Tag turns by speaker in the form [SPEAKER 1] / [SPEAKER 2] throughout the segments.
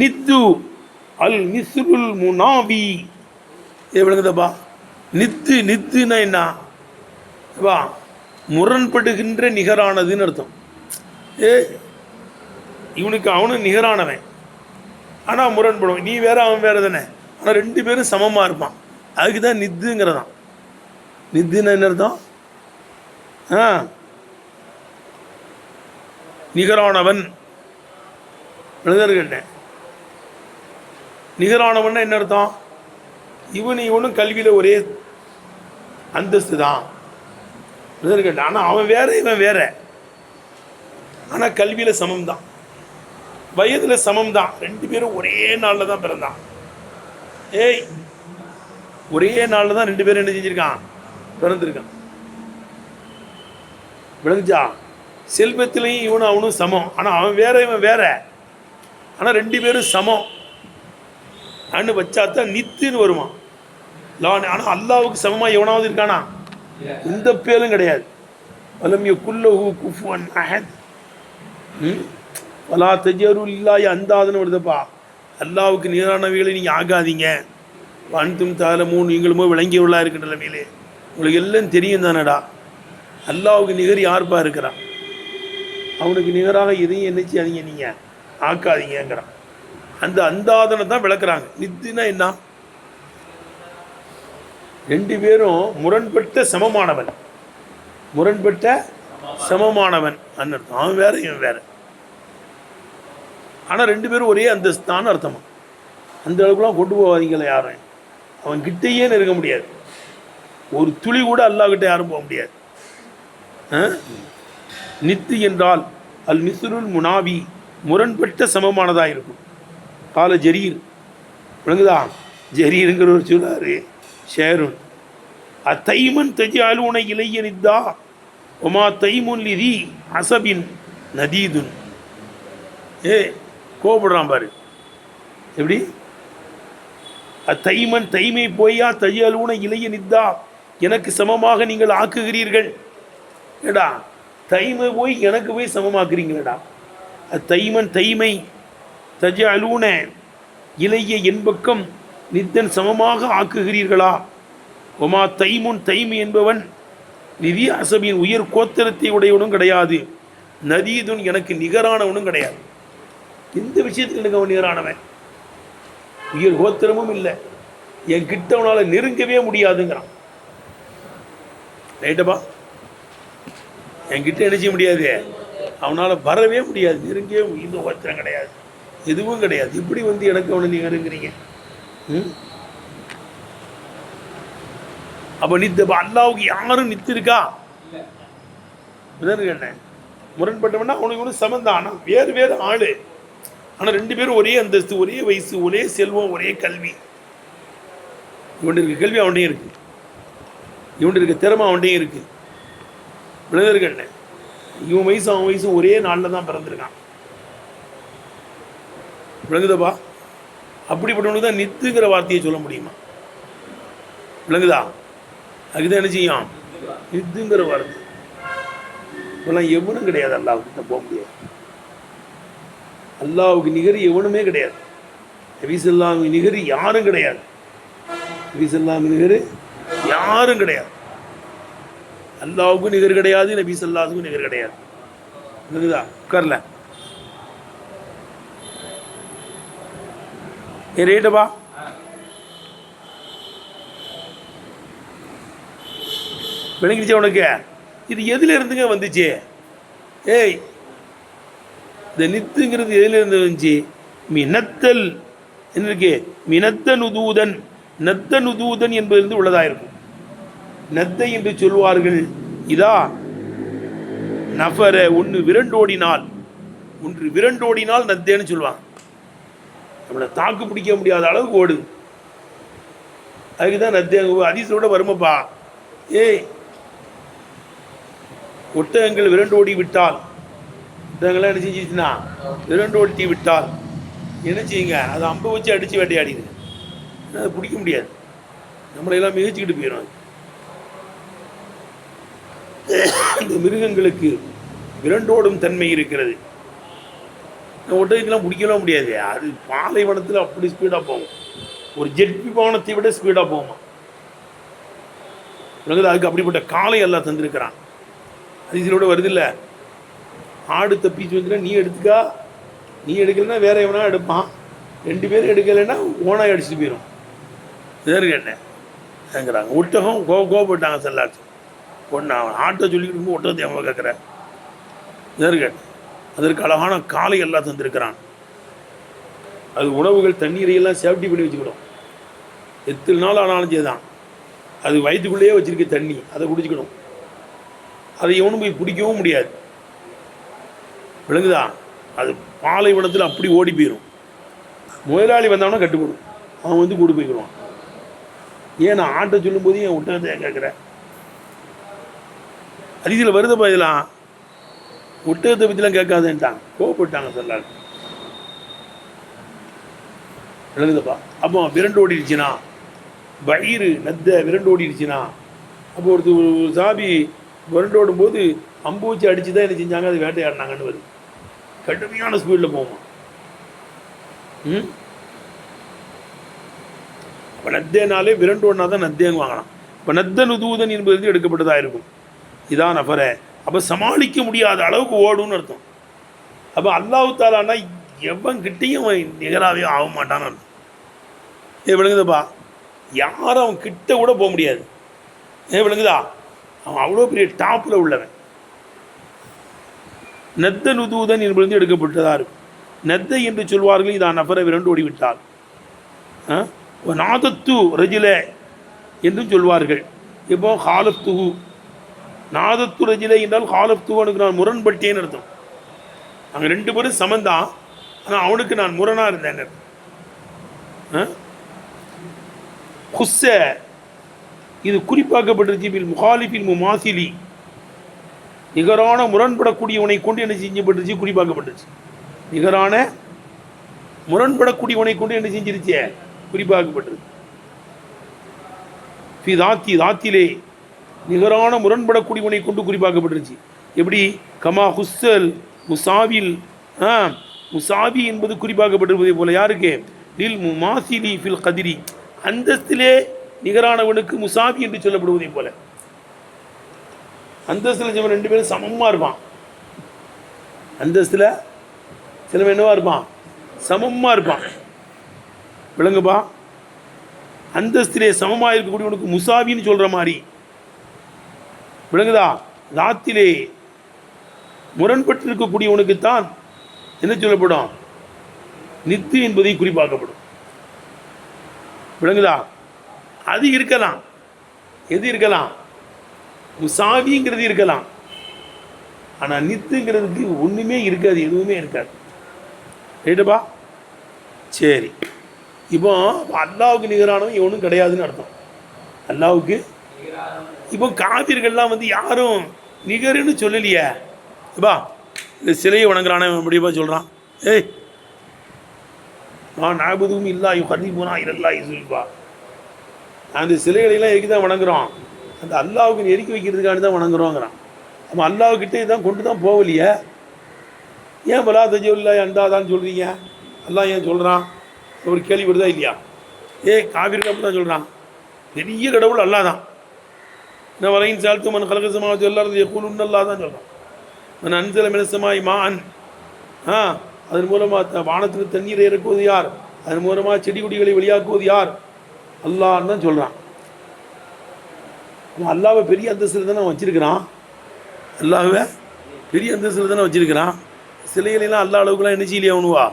[SPEAKER 1] நித்து அல் மிஸ்ருல் முனாவி விளங்குதப்பா. நித்து நித்துன்னா என்ன வா, முரண்படுகின்ற நிகரானதுன்னு அர்த்தம். இவனுக்கு அவனும் நிகரானவன், ஆனால் முரண்படும். நீ வேற அவன் வேற தானே, ஆனால் ரெண்டு பேரும் சமமாக இருப்பான். அதுக்கு தான் நித்துங்கிறதான். நித்துன்னு என்ன அர்த்தம்? நிகரானவன் கேட்டேன். நிகரானவன் என்ன அர்த்தம்? இவனும் கல்வியில் ஒரே அந்தஸ்து தான் கேட்டேன். ஆனால் அவன் வேற இவன் வேற, ஆனால் கல்வியில் சமம் தான், வயதில் சமம் தான். ரெண்டு பேரும் ஒரே நாளில் தான் பிறந்தான். ஒரே நாளில் தான் ரெண்டு பேரும் என்ன செஞ்சிருக்கான்? பிறந்திருக்கான். விளங்குச்சா? செல்வத்திலையும் இவனும் அவனும் சமம், ஆனால் அவன் வேற இவன் வேற, ஆனால் ரெண்டு பேரும் சமம் அன்னு வச்சாத்தான் நித்துன்னு வருமா. ஆனால் அல்லாவுக்கு சமமாக எவனாவது இருக்கானா? இந்த பேரும் கிடையாது. வலமிய குல்லஹு குஃபுவன் அஹத் வலா தஜரு இல்லாஹி அந்தாதுன்னு வருதுப்பா. அல்லாவுக்கு நிகரானவைகளை நீங்கள் ஆகாதீங்க. அன்தும் தஅலமூன், நீங்களுமோ விளங்கியவர்களாக இருக்கின்ற நிலைமையிலே உங்களுக்கு எல்லாம் தெரியும் தானடா. அல்லாவுக்கு நிகர் யாருப்பா இருக்கிறான்? அவனுக்கு நிகராக எதையும் என்ன செய்யாதீங்க, நீங்கள் ஆக்காதீங்கிறான். அந்த அந்தாதனை தான் விளக்குறாங்க. நித்துனா என்ன? ரெண்டு பேரும் முரண்பட்ட சமமானவன், முரண்பட்ட சமமானவன் அர்த்தம். அவன் வேற இவன் வேற, ஆனால் ரெண்டு பேரும் ஒரே அந்தஸ்தான்னு அர்த்தமா. அந்த அளவுக்குலாம் கொண்டு போவாதீங்களா யாரும். அவன் கிட்டேயே நெருங்க முடியாது, ஒரு துளி கூட அல்லாஹ் கிட்ட யாரும் போக முடியாது. நித்து என்றால் அல் மிஸ்ருல் முனாவி, முரண்பட்ட சமமானதாக இருக்கும். கால ஜரீர், விளங்குதா? ஜரீருங்கிற ஒரு சொல்லாரு ஷேருன். அத்தைமன் தஜ்அலூன இலைய நித்தா ஒமா தைமுன் லிதி அசபின் நதீதுன். கோபப்படுறான் பாரு எப்படி. அத்தைமன் தைமை போயா தஜ்அலூன இலைய நித்தா, எனக்கு சமமாக நீங்கள் ஆக்குகிறீர்கள். ஏடா தைமை போய் எனக்கு போய் சமமாக்குறீங்களேடா. அத்தைமன் தைமை தஜ்அலூன இலைய என் பக்கம் நித்தன் சமமாக ஆக்குகிறீர்களா? ஒமா தைமுன், தைமு என்பவன் நிதி அசபின் உயர் கோத்திரத்தை உடையவனும் கிடையாது, நதீதுன் எனக்கு நிகரானவனும் கிடையாது. இந்த விஷயத்துக்கு எனக்கு அவன் நிகரானவன். உயர் கோத்திரமும் இல்லை, என் கிட்ட அவனால் நெருங்கவே முடியாதுங்கிறான். ரைட்டப்பா? என்கிட்ட என்ன செய்ய முடியாது, அவனால் வரவே முடியாது, நெருங்கவே இந்த கோத்திரம் கிடையாது, எதுவும் கிடையாது. இப்படி வந்து எனக்கு அவனை நீங்கள் நெருங்குறீங்க. அப்போ நித்து அல்லாவுக்கு யாரும் நித்து இருக்கா? கேட்டேன். முரண்பட்டவனா அவனுக்கு ஒன்று சமந்தான், ஆனால் வேறு வேறு ஆளு, ஆனால் ரெண்டு பேரும் ஒரே அந்தஸ்து, ஒரே வயசு, ஒரே செல்வம், ஒரே கல்வி. இவன் இருக்க கல்வி அவன்டையும் இருக்கு, இவன் இருக்க திறமை அவன்டையும் இருக்கு. விழுந்திருக்கேன். இவன் வயசு அவன் வயசும் ஒரே நாளில் தான் பிறந்திருக்கான். விளங்குதப்பா? அப்படிப்பட்டவனுக்கு தான் நித்துங்கிற வார்த்தையை சொல்ல முடியுமா? விளங்குதா? அதுதான் என்ன செய்யும், நித்துங்கிற வார்த்தை. இப்பெல்லாம் எவனும் கிடையாது, அல்லாவுக்கு போக முடியாது. அல்லாவுக்கு நிகர் எவனுமே கிடையாது. நபி ஸல்லல்லாஹு நிகர் யாரும் கிடையாது. நபி ஸல்லல்லாஹு நிகர் யாரும் கிடையாது. அல்லாவுக்கும் நிகர் கிடையாது, நபி ஸல்லல்லாஹு நிகர் கிடையாது. விளங்குதா? உட்கார்ல ரேட்டப்பா. விளங்கிடுச்சா உனக்கு? இது எதுல இருந்துங்க வந்துச்சு? இந்த நித்துங்கிறது எதுல இருந்து வந்துச்சு? மினத்தல் என்ன இருக்கு? மினத்த நுதூதன், நத்த நுதூதன் என்பதிலிருந்து உள்ளதாக இருக்கும். நத்தை என்று சொல்வார்கள். இதா நஃபர, ஒன்று விரண்டோடினால், ஒன்று விரண்டோடினால் நத்தேன்னு சொல்லுவாங்க. நம்மளை தாக்கு பிடிக்க முடியாத அளவுக்கு ஓடு, அதுக்கு தான் நத்தே. அதிசோட வருமப்பா. ஒட்டகங்கள் விரண்டோடி விட்டால் இதெல்லாம் என்ன செஞ்சிச்சுன்னா விரண்டோடி விட்டால் என்ன செய்யுங்க, அதை அம்பை வச்சு அடித்து வேட்டையாடிது. அதை பிடிக்க முடியாது, நம்மளையெல்லாம் மிதிச்சுக்கிட்டு போயிடும். இந்த மிருகங்களுக்கு விரண்டோடும் தன்மை இருக்கிறது. ஒட்டகத்தெல்லாம் பிடிக்கலாம் முடியாது, அது பாலைவனத்தில் அப்படி ஸ்பீடாக போகும், ஒரு ஜெட் விமானத்தை விட ஸ்பீடாக போகுமா. அதுக்கு அப்படிப்பட்ட காலை எல்லாம் தந்திருக்கிறான். அது இதோட வருது இல்லை, ஆடு தப்பிச்சு வந்துன்னா நீ எடுத்துக்கா, நீ எடுக்கலைன்னா வேற எவனா எடுப்பான், 2 பேரும் எடுக்கலைன்னா ஓனாய் அடிச்சுட்டு போயிடும். வேறு என்னங்கிறாங்க. ஒட்டகம் கோபப்பட்டாங்க செல்லாச்சு ஒன்று, அவன் ஆட்டை சொல்லிக்கிட்டு இருக்கும், ஒட்டகத்தை அவன் கேட்குறேன். வேறு அதற்கு அழகான காலை எல்லாம் தந்திருக்கிறான். அது உணவுகள் தண்ணீரையெல்லாம் சேஃப்டி பண்ணி வச்சுக்கிடும். எத்தனை நாள் ஆனாலும் சரிதான், அது வயிற்றுக்குள்ளேயே வச்சுருக்க தண்ணி அதை குடிச்சுக்கணும். அதை எவனும் போய் பிடிக்கவும் முடியாது, விளங்குதா. அது பாலைவனத்தில் அப்படி ஓடி போயிடும். முதலாளி வந்தவனா கட்டுப்படும், அவன் வந்து கூட்டு போய்க்கிடுவான். ஏன் நான் ஆட்டை சொல்லும்போது என் ஒட்டகத்தை ஏன் கேட்குறேன், அது இதில் வருதப்பா, இதெல்லாம் ஒட்டகத்தை பற்றிலாம் கேட்காதுன்ட்டாங்க, கோவப்பட்டாங்க சொல்லாரு. விளங்குதப்பா. அப்போ விரண்டு ஓடிடுச்சுன்னா, வயிறு நத்த விரண்டு ஓடிடுச்சுன்னா, அப்போ ஒரு சாபி விரண்டு ஓடும் போது அம்பு வச்சு அடித்து தான் என்ன செஞ்சாங்க, அது வேட்டையாடினாங்கன்னு வருது. கடுமையான ஸ்பீடில் போகுமா. இப்போ நத்தேனாலே விரண்டோடனா தான் நத்தேன்னு வாங்கலாம். இப்போ நத்த நுதூதன் என்பது எடுக்கப்பட்டதாக இருக்கும். இதான் நபரை அப்போ சமாளிக்க முடியாத அளவுக்கு ஓடும்னு அர்த்தம். அப்போ அல்லாஹ் தாலானா எவன் கிட்டையும் நிகராகவே ஆக மாட்டான்னு அர்த்தம். விளங்குதப்பா, யாரும் அவன் கிட்ட கூட போக முடியாது. விளங்குதா, அவன் அவ்வளோ பெரிய டாப்பில் உள்ளவன். நெத்த நுதூதன் என்பது எடுக்கப்பட்டதாக இருக்கும். நெத்தை என்று சொல்வார்கள், இதான் நபரை விரண்டு ஓடிவிட்டார். நாதத்து ரஜில என்றும் சொல்வார்கள். இப்போ ஹாலத்துகு, நாதத்து ரஜிலை என்றால் ஹாலத்துவனுக்கு நான் முரண்பட்டேன்னு அர்த்தம். நாங்கள் 2 பேரும் சமந்தான், ஆனால் அவனுக்கு நான் முரணாக இருந்தேன். ஹுஸ்ஸ இது குறிப்பாக்கப்பட்டிருச்சு. பில் முகாலிஃபில் முமாசிலி, நிகரான முரண்படக்கூடியவனை கொண்டு என்ன செஞ்சப்பட்டுருச்சு, குறிப்பாக்கப்பட்டுருச்சு. நிகரான முரண்படக்கூடியவனை கொண்டு என்ன செஞ்சிருச்சு, குறிப்பாக்கப்பட்டிருக்கு. தாத்திலே நிகரான முரண்படக்கூடியவனை கொண்டு குறிப்பாக்கப்பட்டிருச்சு. எப்படி, கமா ஹுஸ்ஸல் முசாவில், முசாவி என்பது குறிப்பாக்கப்பட்டிருப்பதை போல யாருக்கு, லில் முமாசிலி ஃபில் கதிரி, அந்தஸ்திலே நிகரானவனுக்கு முசாவி என்று சொல்லப்படுவதை போல. அந்தஸ்தில் சில 2 பேரும் சமமாக இருப்பான். அந்தஸ்தில் சிலவன் என்னவா இருப்பான், சமமாக இருப்பான். விளங்குப்பா, அந்தஸ்திலே சமமாக இருக்கக்கூடியவனுக்கு முசாவின்னு சொல்கிற மாதிரி. விளங்குதா, ராத்திலே முரண்பட்டு இருக்கக்கூடியவனுக்குத்தான் என்ன சொல்லப்படும், நித்து என்பதை குறிப்பாக்கப்படும். விளங்குதா, அது இருக்கலாம். எது இருக்கலாம், முசாவிங்கிறது இருக்கலாம். ஆனால் நித்துங்கிறதுக்கு ஒன்றுமே இருக்காது, எதுவுமே இருக்காது. ரைட்டுப்பா, சரி. இப்போ அல்லாவுக்கு நிகரானவன் எவனும் கிடையாதுன்னு அர்த்தம். அல்லாவுக்கு இப்போ காபிர்கள்லாம் வந்து யாரும் நிகருன்னு சொல்லலையே. இப்பா இந்த சிலையை வணங்குறானே எப்படிப்பா சொல்கிறான், ஏய் நான் நாபதும் இல்லா கருதி போனா இல்லல்லா சொல்லிப்பா. அந்த சிலைகளெல்லாம் எதுக்கு தான் வணங்குறோம், அந்த அல்லாவுக்கு நெருக்கி வைக்கிறதுக்காண்டி தான் வணங்குறோங்கிறான். நம்ம அல்லாவுக்கிட்டே தான் கொண்டு தான் போகலையே. ஏன் பலா தஜில்லா அந்தாதான்னு சொல்கிறீங்க, அல்லாஹ் ஏன் சொல்கிறான், ஒரு கேள்வி வருதா இல்லையா. காவிரிக்கு அப்படி தான் சொல்கிறான், பெரிய கடவுள் அல்லா தான். என்ன வரையின் சால்த்து மன் கலகசமாக எல்லாரும் எப்பொழுது அல்லா தான் சொல்கிறான். மன் அன்சல மினசமாய் மான், அதன் மூலமாக வானத்தில் தண்ணீரை இறக்குவது யார், அதன் மூலமாக செடி கொடிகளை வெளியாக்குவது யார், அல்லான்னு தான் சொல்கிறான். அவன் அல்லாவை பெரிய அந்தஸ்தில் தானே வச்சிருக்கிறான், அல்லாவை பெரிய அந்தஸ்தில் தானே வச்சிருக்கிறான். சிலைகளெல்லாம் அல்லா அளவுக்குலாம் என்ன செய்யலையே, அவனுவா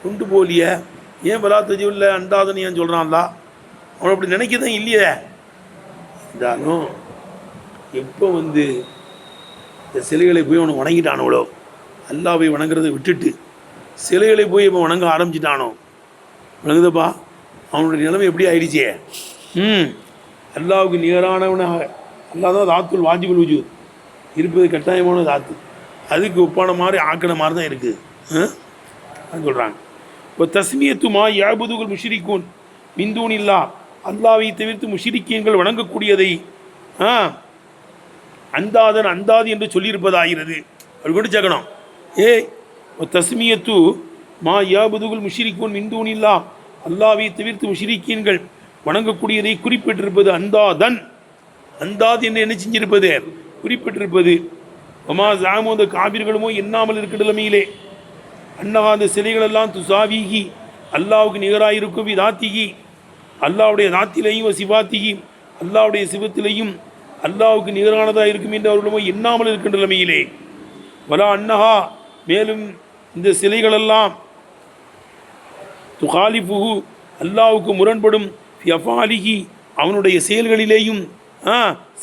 [SPEAKER 1] கொண்டு போகலையே. ஏன் பலா தஜிவில் அண்டாதன்னு ஏன் சொல்கிறான்ல, அவனை அப்படி நினைக்க தான் இல்லையே. இருந்தாலும் எப்போ வந்து இந்த சிலைகளை போய் அவனை வணங்கிட்டானோளோ, அல்லாவை வணங்குறதை விட்டுட்டு சிலைகளை போய் இப்போ வணங்க ஆரம்பிச்சிட்டானோ, வணங்குதப்பா, அவனுடைய நிலைமை எப்படி ஆயிடுச்சே. அல்லாவுக்கு நிகரானவனாக அல்லா தான் தாத்துல் வாஜிபுல் வஜூத், இருப்பது கட்டாயமான தாத்து. அதுக்கு ஒப்பான மாதிரி ஆக்கின மாதிரி தான் இருக்குது சொல்கிறாங்க. இப்போ தஸ்மியத்துமா யாபுதுகுல் முஷ்ரிகூன் மிந்தூன் இல்லா, அல்லாவை தவிர்த்து முஷ்ரிக்கீன்கள் வணங்கக்கூடியதை அந்தாதன் அந்தாது என்று சொல்லியிருப்பதாகிறது. அப்படி கொண்டு சேர்க்கணும். தஸ்மியத்து மா யாபுதுகுல் முஷ்ரிகூன் மிந்தூன் இல்லா, அல்லாவை தவிர்த்து முஷ்ரிக்கீன்கள் வணங்கக்கூடியதை குறிப்பிட்டிருப்பது அந்தாதன், அந்தாது என்று என்ன செஞ்சிருப்பது குறிப்பிட்டிருப்பது. ஒமா ஜாமோ, அந்த காபிர்களுமோ எண்ணாமல் இருக்கிற நிலைமையிலே அன்னகா அந்த சிலைகளெல்லாம் துசாவிகி அல்லாவுக்கு நிகராயிருக்கும் தாத்திகி, அல்லாவுடைய தாத்திலையும் சிவாத்திகி அல்லாவுடைய சிவத்திலையும் அல்லாவுக்கு நிகரானதாக இருக்கும் என்று அவர்களுமோ எண்ணாமல் இருக்கின்ற நிலைமையிலே வலா அன்னஹா, மேலும் இந்த சிலைகளெல்லாம் துகாலிஃபுஹு அல்லாவுக்கு முரண்படும் ஃபியஃபாலிஹி அவனுடைய செயல்களிலேயும்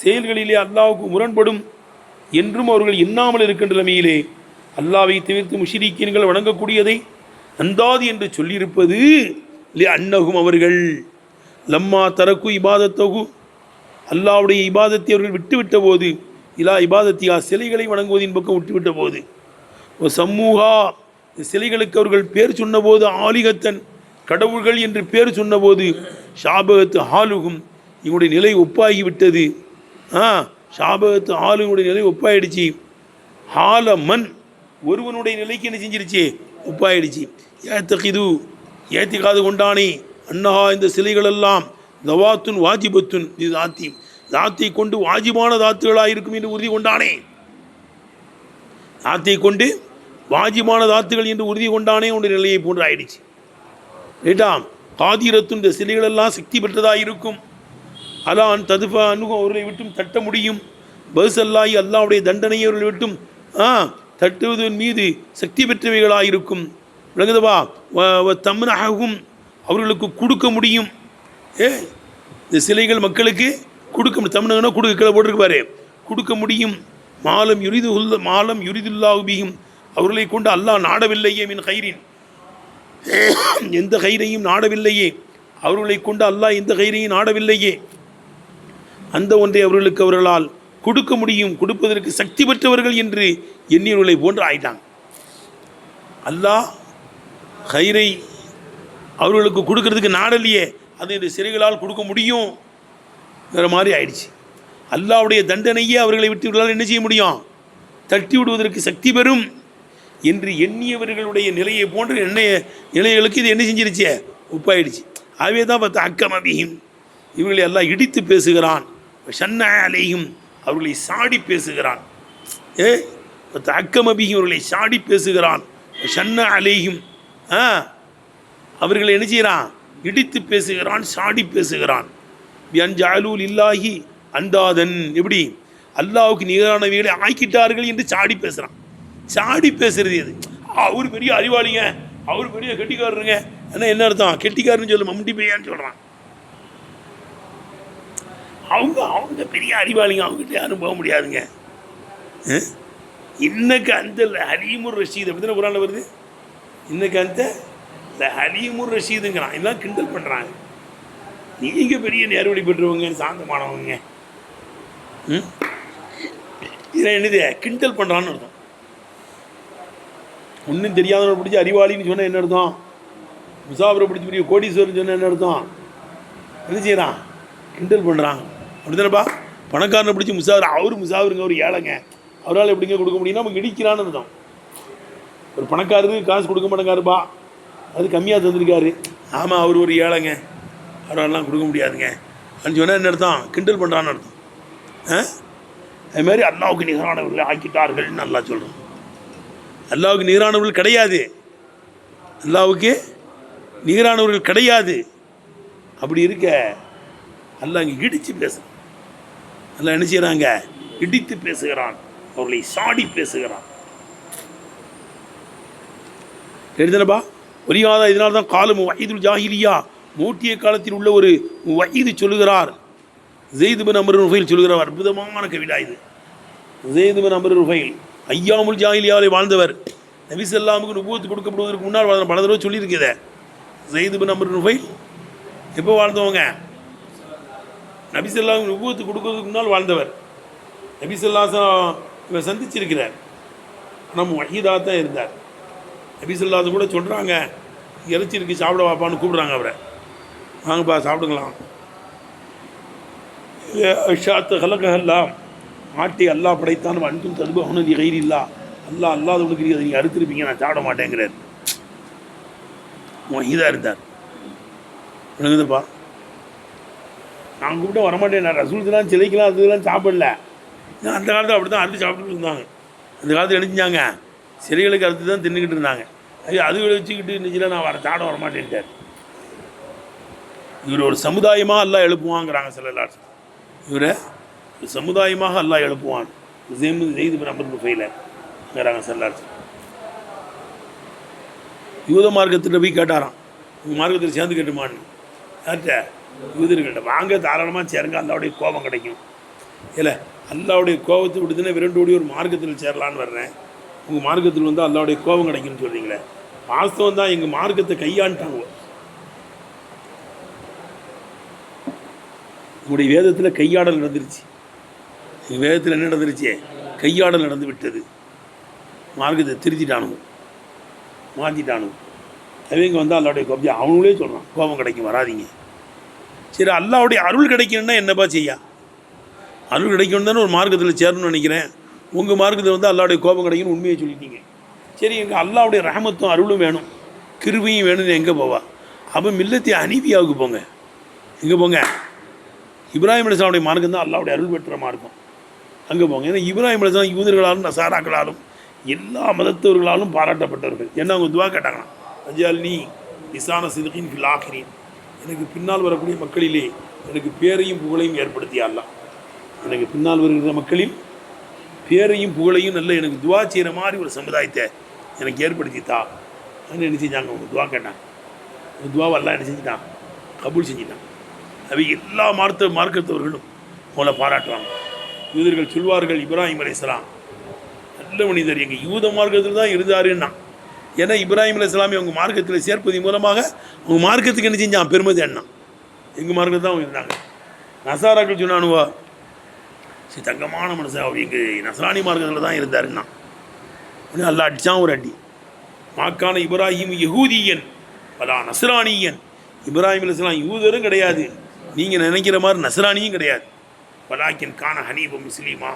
[SPEAKER 1] செயல்களிலே அல்லாவுக்கு முரண்படும் என்றும் அவர்கள் எண்ணாமல் இருக்கின்ற நிலைமையிலே அல்லாவை தவிர்த்து முஷ்ரிக்கீன்கள் வணங்கக்கூடியதை அந்தாது என்று சொல்லியிருப்பது அன்னகும் அவர்கள் லம்மா தரக்கு இபாதத்தகு அல்லாவுடைய இபாதத்தை அவர்கள் விட்டுவிட்ட போது, இலா இபாதத்தியா சிலைகளை வணங்குவதின் பக்கம் விட்டுவிட்ட போது, சம்மூகா சிலைகளுக்கு அவர்கள் பேர் சொன்னபோது ஆலிகத்தன் கடவுள்கள் என்று பேர் சொன்னபோது ஷாபகத்து ஆலுகும் இவனுடைய நிலை ஒப்பாகிவிட்டது. ஷாபகத்து ஆளுங்களுடைய நிலை ஒப்பாயிடுச்சு. ஹால மண் ஒருவனுடைய நிலைக்கு என்ன செஞ்சிருச்சு ஒப்பாயிடுச்சு. ஏத்தகிது ஏத்திகாது கொண்டானே அன்னஹா இந்த சிலைகளெல்லாம் தவாத்துன் வாஜிபத்துன் இது தாத்தி தாத்தை கொண்டு வாஜிபான தாத்துகளாக இருக்கும் என்று உறுதி கொண்டானே, தாத்தை கொண்டு வாஜிபான தாத்துகள் என்று உறுதி கொண்டானே உடைய நிலையை போன்று ஆயிடுச்சு. ரைட்டாம் காதிரத்துன் இந்த சிலைகளெல்லாம் சக்தி பெற்றதாக இருக்கும். அலான் ததுஃபா அனுகும் அவர்களை விட்டும் தட்ட முடியும். பஸ்அல்லாஹி அல்லாவுடைய தண்டனையை அவர்களை விட்டும் தட்டுவதன் மீது சக்தி பெற்றவைகளாக இருக்கும். விளங்குதவா தம்னஹும் அவர்களுக்கு கொடுக்க முடியும். இந்த சிலைகள் மக்களுக்கு கொடுக்க தமிழ்னா கொடுக்க கீழே போட்டிருப்பாரு கொடுக்க முடியும். மாலம் யுரிதுல்லாஹுபியும் அவர்களை கொண்டு அல்லாஹ் நாடவில்லையே மின் கைரின் எந்த கைரையும் நாடவில்லையே, அவர்களை கொண்டு அல்லாஹ் எந்த கைரையும் நாடவில்லையே, அந்த ஒன்றை அவர்களுக்கு அவர்களால் கொடுக்க முடியும், கொடுப்பதற்கு சக்தி பெற்றவர்கள் என்று எண்ணியவர்களை போன்று ஆயிட்டாங்க. அல்லாஹ் கைரை அவர்களுக்கு கொடுக்கறதுக்கு நாடலையே, அது இந்த சிறைகளால் கொடுக்க முடியும் வேறு மாதிரி ஆயிடுச்சு. அல்லாவுடைய தண்டனையே அவர்களை விட்டு என்ன செய்ய முடியும், தட்டி விடுவதற்கு சக்தி பெறும் என்று எண்ணியவர்களுடைய நிலையை போன்ற நிலைகளுக்கு இது என்ன செஞ்சிருச்சு ஒப்பாயிடுச்சு. ஆகவே தான் பார்த்து அக்கமபியும் இவர்களை எல்லாம் இடித்து பேசுகிறான். ஷன்ன அலையும் அவர்களை சாடி பேசுகிறான். பார்த்து அக்கமபியும் அவர்களை சாடி பேசுகிறான். ஷன்ன அலையும் அவர்களை என்ன செய்கிறான் இடித்து பேசுகிறான், சாடி பேசுகிறான். ஜாலூல் இல்லாஹி அந்தாதன் எப்படி அல்லாவுக்கு நிகரானவைகளை ஆக்கிட்டார்கள் என்று சாடி பேசுகிறான். சாடி பேசுறது எது? அவர் பெரிய அறிவாளிங்க, அவர் பெரிய கெட்டிக்காரருங்க. என்ன அர்த்தம்? கெட்டிக்காரன்னு சொல்ல மம்டி பையான்னு சொல்கிறான். அவங்க பெரிய அறிவாளிங்க, அவங்ககிட்ட யாரும் போக முடியாதுங்க. இன்னைக்கு அந்த ஹலீமுர் ரஷீத் அப்படி தானே குரானில் வருது. இன்னைக்கு அந்த ஹலீமுர் ரஷீதுங்கிறான். எல்லாம் கிண்டல் பண்ணுறாங்க. நீங்கள் பெரிய நேர்வழி பெற்றவங்க, சாந்தமானவங்க. இதில் என்னது கிண்டல் பண்ணுறான்னு அர்த்தம். ஒன்றும் தெரியாதவனை பிடிச்சி அறிவாளின்னு சொன்னால் என்ன அர்த்தம்? முசாஃபரை பிடிச்சி பெரிய கோடீஸ்வரன் சொன்னால் என்ன அர்த்தம்? என்ன செய்கிறான்? கிண்டல் பண்ணுறான். அப்படி தானேப்பா? பணக்காரனை பிடிச்சி முசாஃபர் முசாஃபருங்க ஒரு ஏழைங்க, அவரால் எப்படிங்க கொடுக்க முடியும்னா நமக்கு இடிக்கிறான்னு அர்த்தம். ஒரு பணக்காரருக்கு காசு கொடுக்க மாட்டேங்காருப்பா, அது கம்மியாக தந்திருக்காரு, ஆமாம் அவர் ஒரு ஏழைங்க, அவரால்லாம் கொடுக்க முடியாதுங்க அப்படின்னு சொன்னால் என்ன அர்த்தம்? கிண்டல் பண்ணுறான்னு அர்த்தம். அது மாதிரி அல்லாவுக்கு நிகரானவர்களை ஆக்கிட்டார்கள்னு நல்லா சொல்கிறோம். அல்லாவுக்கு நிகரானவர்கள் கிடையாது, அல்லாவுக்கு நிகரானவர்கள் கிடையாது. அப்படி இருக்க அல்லாஹ் இங்கே இடித்து பேசுகிறான். அல்லாஹ் என்ன செய்கிறாங்க? இடித்து பேசுகிறான், அவர்களை சாடி பேசுகிறான். தெரிஞ்சனப்பா ஒரியாதா. இதனால தான் காலம் வயதுல் ஜாஹிலியா மூட்டிய காலத்தில் உள்ள ஒரு வயது சொல்லுகிறார். ஜெயித் பின் அம்ர் ருஃபைல் சொல்லுகிறார். அற்புதமான கவிதா இது. ஜெயித் பின் அம்ர் ருஃபைல் ஐயாமுல் ஜாஹிலியாவை வாழ்ந்தவர். நபி ஸல்லல்லாஹு நுபுவத் கொடுக்கப்படுவதற்கு முன்னால் வாழ்ந்த பல தடவை சொல்லியிருக்குது. ஜெயித் பின் அம்ர் ருஃபைல் எப்போ வாழ்ந்தவங்க? நபி ஸல்லல்லாஹு நுபுவத் கொடுக்கறதுக்கு முன்னால் வாழ்ந்தவர். நபி ஸல்லல்லாஹு இவர் சந்திச்சிருக்கிறார். நம்ம வஹீதாக தான் இருந்தார். நபி ஸல்லல்லாஹு கூட சொல்கிறாங்க, இறைச்சி இருக்கு சாப்பிட வாப்பான்னு கூப்பிட்றாங்க அவரை. வாங்கப்பா சாப்பிடுங்களாம். ஷாத்து ஹலகஹல்லாம், ஆட்டை அல்லாஹ் படைத்தான், அன்றும் ததுபு அவனது கயிறு இல்லா, அல்லாஹ் அல்லாதவனுக்கு அதை நீங்கள் அறுத்திருப்பீங்க, நான் சாப்பிட மாட்டேங்கிறார். வஹீதாக இருந்தார். விளங்குதுப்பா. நான் கூப்பிட்டு வரமாட்டேன், நான் ரசூலுக்கெல்லாம் சிலைக்கெல்லாம் அதுக்கெல்லாம் சாப்பிடல. அந்த காலத்தில் அப்படி தான் அறுத்து சாப்பிட்டுட்டு இருந்தாங்க. அந்த காலத்தில் நினைச்சாங்க சிலைகளுக்கு அறுத்து தான் தின்னுக்கிட்டு இருந்தாங்க. அதுகளை வச்சுக்கிட்டு இருந்துச்சுன்னா நான் சாப்பிட வரமாட்டேன்ட்டார். இவர் ஒரு சமுதாயமாக எல்லாம் எழுப்புவாங்கிறாங்க சில. இவரை ஒரு சமுதாயமாக எல்லாம் எழுப்புவான். செய்து நம்பர் ஃபெயிலாங்கிறாங்க சில. யூத மார்க்கத்திட்ட போய் கேட்டாராம், உங்கள் மார்க்கத்தில் சேர்ந்து கேட்டுமான்னு. யார்கிட்ட? யூதர்கிட்ட. வாங்க தாராளமாக சேருங்க, அல்லாவுடைய கோபம் கிடைக்கும். இல்லை, அல்லாவுடைய கோபத்தை விடுதுன்னா விரண்டு ஓடி ஒரு மார்க்கத்தில் சேரலான்னு வர்றேன், உங்கள் மார்க்கத்தில் வந்து அல்லாவுடைய கோபம் கிடைக்கும்னு சொல்கிறீங்களே. வாஸ்தவம் தான், எங்கள் மார்க்கத்தை கையாண்டாங்க. உங்களுடைய வேதத்தில் கையாடல் நடந்துருச்சு. எங்கள் வேதத்தில் என்ன நடந்துருச்சு? கையாடல் நடந்து விட்டது. மார்க்கத்தை திருத்திட்டானுங்க, மாற்றிட்டானுங்க. அவங்க வந்து அல்லாவுடைய கோபம், அவங்களே சொல்கிறான் கோபம் கிடைக்கும், வராதிங்க. சரி, அல்லாவுடைய அருள் கிடைக்கணும்னா என்னப்பா செய்யா? அருள் கிடைக்கணும் தானே ஒரு மார்க்கத்தில் சேரணும்னு நினைக்கிறேன். உங்கள் மார்க்கத்தில் வந்து அல்லாவுடைய கோபம் கிடைக்கணும்னு உண்மையை சொல்லிட்டீங்க. சரி, எங்கள் அல்லாவுடைய ரஹமத்தும் அருளும் வேணும், கிருபையும் வேணும்னு எங்கே போவா? அப்போ மில்லத்தி ஹனீஃபியாவுக்கு போங்க. எங்கே போங்க? இப்ராஹிம் அலைஹிஸ்ஸலாமுடைய மார்க்கம் தான் அல்லாவுடைய அருள் பெற்ற மார்க்கம். அங்கே போங்க. ஏன்னா இப்ராஹிம் அலைஹிஸ்ஸலாம் யூதர்களாலும் நசாராக்களாலும் எல்லா மதத்தவர்களாலும் பாராட்டப்பட்டவர்கள். என்ன அவங்க துவா கேட்டாங்களாம், அஜால்னி லிசான சித்கின் ஃபில் ஆகிரீன், எனக்கு பின்னால் வரக்கூடிய மக்களிலே எனக்கு பேரையும் புகழையும் ஏற்படுத்தியா அல்லாஹ். எனக்கு பின்னால் வருகிற மக்களில் பேரையும் புகழையும் நல்ல எனக்கு துவா செய்கிற மாதிரி ஒரு சமுதாயத்தை எனக்கு ஏற்படுத்தித்தா அப்படின்னு என்ன செஞ்சாங்க? அவங்க துவா கேட்டாங்க. அந்த துவாவை எல்லாம் என்ன செஞ்சுட்டான்? கபூல் செஞ்சுட்டான். அவை எல்லா மார்க்கத்தவர்களும் அவங்கள பாராட்டுவாங்க. யூதர்கள் சொல்வார்கள், இப்ராஹிம் அலைஹிஸ்ஸலாம் நல்ல மனிதர், எங்கள் யூத மார்க்கத்தில் தான் இருந்தாருன்னா. ஏன்னா இப்ராஹிம் அலைஹிஸ்ஸலாமை அவங்க மார்க்கத்தில் சேர்ப்பதன் மூலமாக அவங்க மார்க்கத்துக்கு என்ன செஞ்சான்? பெருமதி எண்ணா. எங்கள் மார்க்கத்தில் தான் அவங்க இருந்தாங்க. நசாராக்கள் சொன்னானுவா, சரி தங்கமான மனுஷன், அவர் எங்கள் நசராணி மார்க்கத்தில் தான் இருந்தாருன்னா. உடனே அல்லா அடித்தான் ஒரு அடி. மாக்கான இப்ராஹிம் யஹூதியன் பலா நசரானியன். இப்ராஹிம் அலைஹிஸ்ஸலாம் யூதரும் கிடையாது, நீங்கள் நினைக்கிற மாதிரி நசரானியும் கிடையாது. வலாக்கின் கான ஹனீப முஸ்லீமா,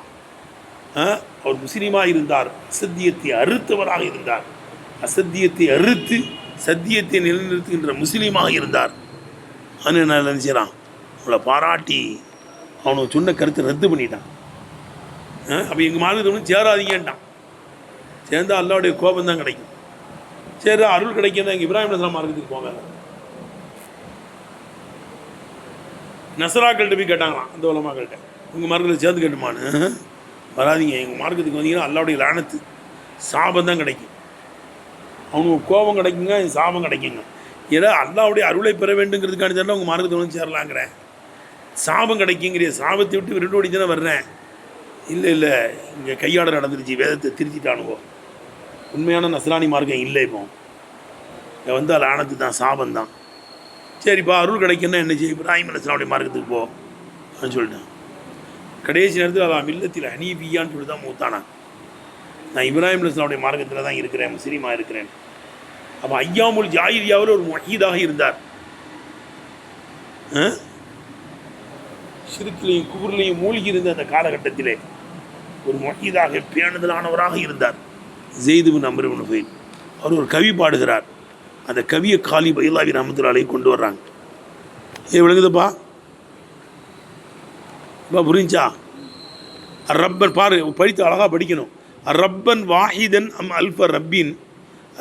[SPEAKER 1] அவர் முஸ்லீமாக இருந்தார், அசத்தியத்தை அறுத்தவராக இருந்தார். அசத்தியத்தை அறுத்து சத்தியத்தை நிலைநிறுத்துகின்ற முஸ்லீமாக இருந்தார். அவனு என்ன நினச்சிடான்? அவளை பாராட்டி அவனுக்கு சொன்ன கருத்தை ரத்து பண்ணிட்டான். அப்போ எங்கள் மார்க்கத்தை ஒன்றும் சேராதீங்கன்ட்டான். சேர்ந்தால் அல்லாவுடைய கோபம் தான் கிடைக்கும். சரி, அருள் கிடைக்கும். எங்கள் இப்ராஹிம் அலைஹிஸ்ஸலாம் மார்க்கத்துக்கு போங்க. நசராக்கள்கிட்ட போய் கேட்டாங்களாம், அந்த உலமாக்கள்கிட்ட, உங்கள் மார்க்கத்தில் சேர்ந்து கேட்டுமான்னு. வராதிங்க, எங்கள் மார்க்கத்துக்கு வந்தீங்கன்னா அல்லாவுடைய லானத்து சாபம் தான் கிடைக்கும். அவனுக்கு கோபம் கிடைக்குங்க, சாபம் கிடைக்குங்க. ஏன்னா அல்லாவுடைய அருளை பெற வேண்டுங்கிறதுக்காண்டி தானே உங்கள் மார்க்கத்தை வந்து சேரலாங்கிறேன். சாபம் கிடைக்குங்கிற சாபத்தை விட்டு விரண்டு ஓடி தானே வர்றேன். இல்லை இல்லை, இங்கே கையாட நடந்துருச்சு, வேதத்தை திருத்திட்டானுவோ. உண்மையான நஸ்ரானி மார்க்கம் இல்லை. இப்போ இங்கே வந்து லானத்து தான், சாபம் தான். சரிப்பா, அருள் கிடைக்குன்னா என்ன செய்ய? இப்ராஹிம் அலைஹிஸ்ஸலாமுடைய மார்க்கத்துக்கு போ அப்படின்னு சொல்லிட்டேன். கடைசி நேரத்தில் அதான் மில்லத்தில் ஹனீஃபியான்னு சொல்லி தான் மூத்தானா. நான் இப்ராஹிம் அலைஹிஸ்ஸலாமுடைய மார்க்கத்தில் தான் இருக்கிறேன், முஸ்லீமாக இருக்கிறேன். அப்போ ஐயாமுல் ஜாஹிலியாவில் ஒரு வஹீதாக இருந்தார். ஷிர்க்லையும் குஃப்ர்லையும் மூழ்கி இருந்த அந்த காலகட்டத்திலே ஒரு வஹீதாக பேணுதலானவராக இருந்தார். ஸெய்த் பின் அம்ர் பின் நுஃபைல். அவர் ஒரு கவி பாடுகிறார். அந்த கவியை காலி பைலாவி ரஹ்மத்துல்லாஹி கொண்டு வர்றாங்க. விளங்குதுப்பா? இப்போ புரிஞ்சா? ரப்பன் பாரு, படித்து அழகாக படிக்கணும். ரப்பன் வாஹிதன் அம் அல்ஃப ரப்பின்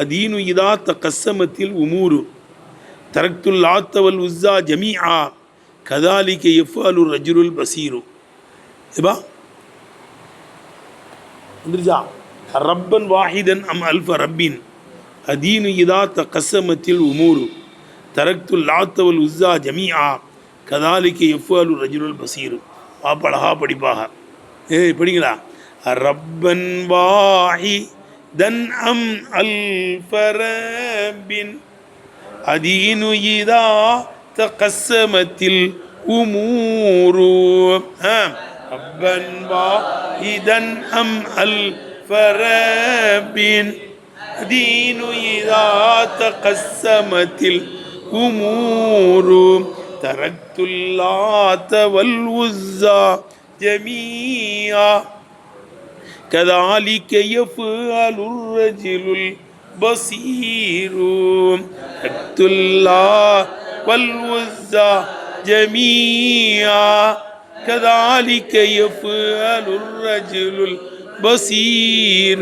[SPEAKER 1] அதீனு இதா த கஸ்ஸமத்தில் உமூரு தரக்துல் ஆத்தவல் உஸ்ஸா ஜமீஆ கதாலிக்க எஃப்அலு ரஜுலுல் பசீரு. ஏப்பா வந்துருச்சா? ரப்பன் வாஹிதன் அம் அல்ஃப ரப்பின் அதீனு இதா த கஸ்ஸமத்தில் உமூரு தரக்துல் ஆத்தவல் உஸ்ஸா ஜமீஆ கதாலிக்க எஃப்அலு ரஜுலுல் பசீரு. பாப்பா அழகா படிப்பாக. படிங்களா? ரப்பன் வாஹிதன் அம் அல்ஃப ரப்பின் அதீனு இதா தகஸ்ஸமத்தில் உமூரு. ரப்பன் வாஹிதன் அம் அல்ஃப فرب دين إذا تقسمت الأمور تركت اللات والعزى جميعا كذلك يفعل الرجل البصير تركت اللات والعزى جميعا كذلك يفعل الرجل البصير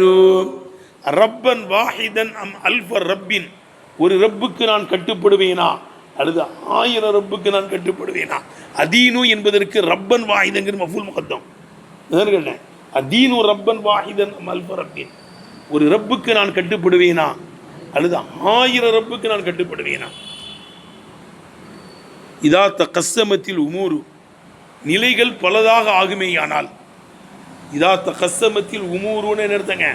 [SPEAKER 1] ரப்பன் வாஹிதன் அல்ஃப ரப்பின், ஒரு ரப்புக்கு நான் கட்டுப்படுவேனா அல்லது 1000 ரப்புக்கு நான் கட்டுப்படுவேனா. அதீனு என்பதற்கு ரப்பன் வாஹிதங்கிற மஃபூல் முகத்தம். அதீனு ரப்பன் வாஹிதன் அல்ஃப ரப்பின், ஒரு ரப்புக்கு நான் கட்டுப்படுவேனா அல்லது 1000 ரப்புக்கு நான் கட்டுப்படுவேனா. இதா தகஸ்ஸமத்தில் உமூரு, நிலைகள் பலதாக ஆகுமேயானால். இதா தகஸ்ஸமத்தில் உமூருன்னு என்ன அர்த்தங்க?